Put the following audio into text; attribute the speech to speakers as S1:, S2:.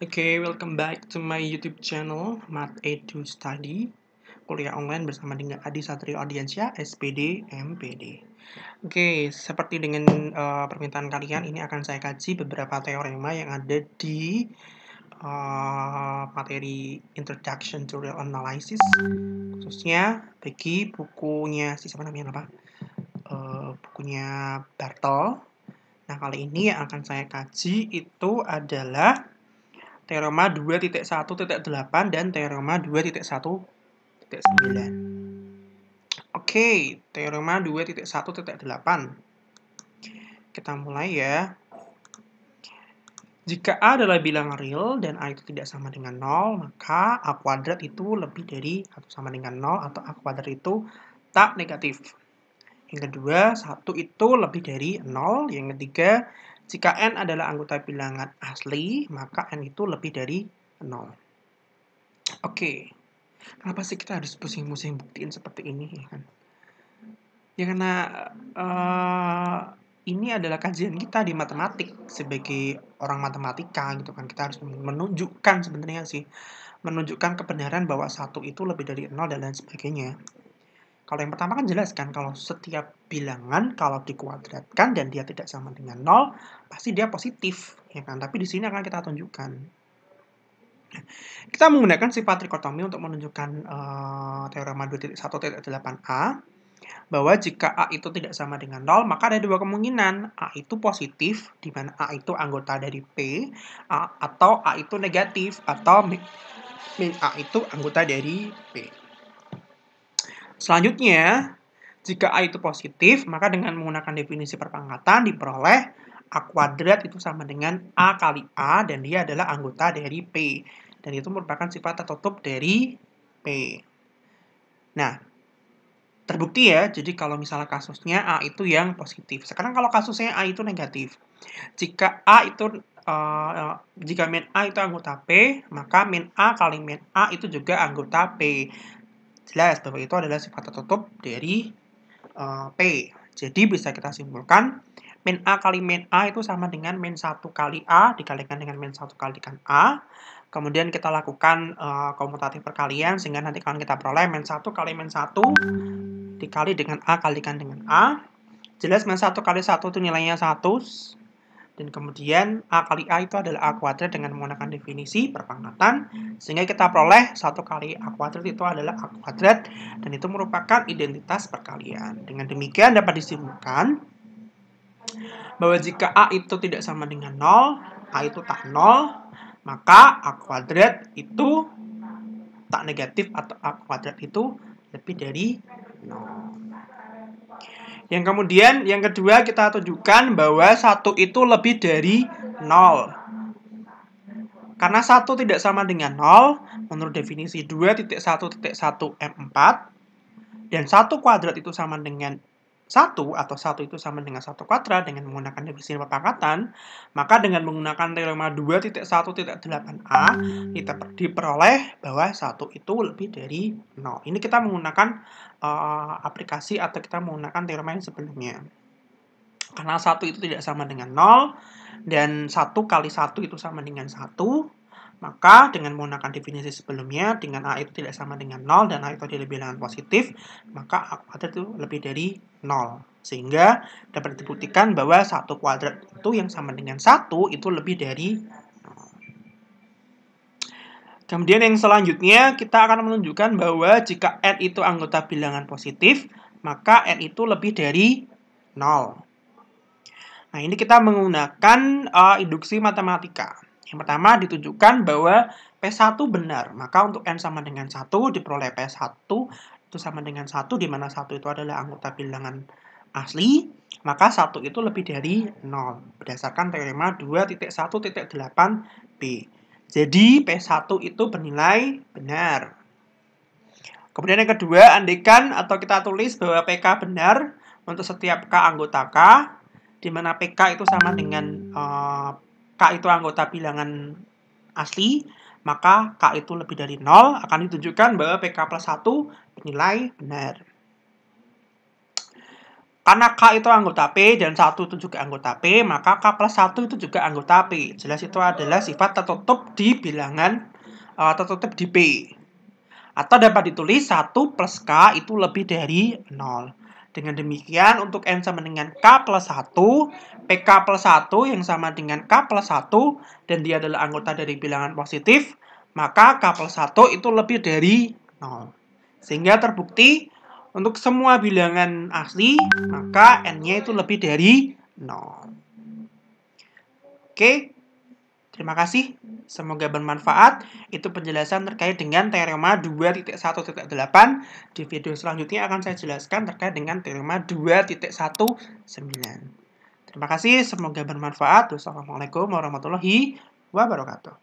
S1: Welcome back to my YouTube channel, Math Edu Study, kuliah online bersama dengan Adi Satrio Ardiansyah, SPD, MPD. Seperti dengan permintaan kalian, ini akan saya kaji beberapa teorema yang ada di materi Introduction to Real Analysis, khususnya bagi bukunya bukunya Bartel. Nah, kali ini yang akan saya kaji itu adalah teorema 2.1.8 dan teorema 2.1.9. Teorema 2.1.8. Kita mulai ya. Jika A adalah bilangan real dan A itu tidak sama dengan 0, maka A kuadrat itu lebih dari atau sama dengan 0 atau A kuadrat itu tak negatif. Yang kedua, 1 itu lebih dari 0. Yang ketiga, jika N adalah anggota bilangan asli, maka N itu lebih dari 0. Kenapa sih kita harus pusing-pusing buktiin seperti ini? Ya karena ini adalah kajian kita di matematik sebagai orang matematika gitu kan. Kita harus menunjukkan sebenarnya sih, menunjukkan kebenaran bahwa 1 itu lebih dari 0 dan lain sebagainya. Kalau yang pertama kan jelas kan, kalau setiap bilangan kalau dikuadratkan dan dia tidak sama dengan 0, pasti dia positif, ya kan? Tapi di sini akan kita tunjukkan. Kita menggunakan sifat trikotomi untuk menunjukkan teorema 2.1.8a, bahwa jika A itu tidak sama dengan 0, maka ada dua kemungkinan. A itu positif, di mana A itu anggota dari P, atau A itu negatif, atau min A itu anggota dari P. Selanjutnya, jika A itu positif, maka dengan menggunakan definisi perpangkatan diperoleh A kuadrat itu sama dengan A kali A, dan dia adalah anggota dari P. Dan itu merupakan sifat tertutup dari P. Nah, terbukti ya, jadi kalau misalnya kasusnya A itu yang positif. Sekarang kalau kasusnya A itu negatif. Jika min A itu anggota P, maka min A kali min A itu juga anggota P. Jelas bahwa itu adalah sifat tertutup dari P. Jadi bisa kita simpulkan min A kali min A itu sama dengan min 1 kali A dikalikan dengan min 1 kalikan A. Kemudian kita lakukan komutatif perkalian sehingga nanti akan kita peroleh min 1 kali min 1 dikali dengan A kalikan dengan A. Jelas min 1 kali 1 itu nilainya 1. Dan kemudian A kali A itu adalah A kuadrat dengan menggunakan definisi perpangkatan. Sehingga kita peroleh 1 kali A kuadrat itu adalah A kuadrat. Dan itu merupakan identitas perkalian. Dengan demikian dapat disimpulkan bahwa jika A itu tidak sama dengan 0, A itu tak 0, maka A kuadrat itu tak negatif atau A kuadrat itu lebih dari 0. Yang kemudian, yang kedua kita tunjukkan bahwa 1 itu lebih dari 0. Karena 1 tidak sama dengan 0, menurut definisi 2.1.1M4, dan 1 kuadrat itu sama dengan 1, atau 1 itu sama dengan 1 kuadrat dengan menggunakan definisi perpangkatan, maka dengan menggunakan teorema 2.1.8a, kita diperoleh bahwa 1 itu lebih dari 0. Ini kita menggunakan aplikasi atau kita menggunakan teorema yang sebelumnya. Karena 1 itu tidak sama dengan 0, dan 1 kali 1 itu sama dengan 1, maka dengan menggunakan definisi sebelumnya, dengan A itu tidak sama dengan 0, dan A itu adalah bilangan positif, maka A kuadrat itu lebih dari 0. Sehingga dapat dibuktikan bahwa 1 kuadrat itu yang sama dengan 1 itu lebih dari 0. Kemudian yang selanjutnya, kita akan menunjukkan bahwa jika N itu anggota bilangan positif, maka N itu lebih dari 0. Nah, ini kita menggunakan induksi matematika. Yang pertama ditunjukkan bahwa P1 benar. Maka untuk N sama dengan 1 diperoleh P1 itu sama dengan 1, di mana 1 itu adalah anggota bilangan asli. Maka 1 itu lebih dari 0. Berdasarkan teorema 2.1.8b. Jadi P1 itu bernilai benar. Kemudian yang kedua, andaikan atau kita tulis bahwa PK benar untuk setiap K anggota K, di mana PK itu sama dengan K itu anggota bilangan asli, maka K itu lebih dari 0, akan ditunjukkan bahwa PK plus 1 bernilai benar. Karena K itu anggota P dan 1 itu juga anggota P, maka K plus 1 itu juga anggota P. Jelas itu adalah sifat tertutup di bilangan tertutup di P. Atau dapat ditulis 1 plus K itu lebih dari 0. Dengan demikian, untuk N sama dengan K plus 1, PK plus 1 yang sama dengan K plus 1, dan dia adalah anggota dari bilangan positif, maka K plus 1 itu lebih dari 0. Sehingga terbukti, untuk semua bilangan asli, maka N-nya itu lebih dari 0. Oke, terima kasih. Semoga bermanfaat. Itu penjelasan terkait dengan teorema 2.1.8. Di video selanjutnya akan saya jelaskan terkait dengan teorema 2.19. Terima kasih, semoga bermanfaat. Wassalamualaikum warahmatullahi wabarakatuh.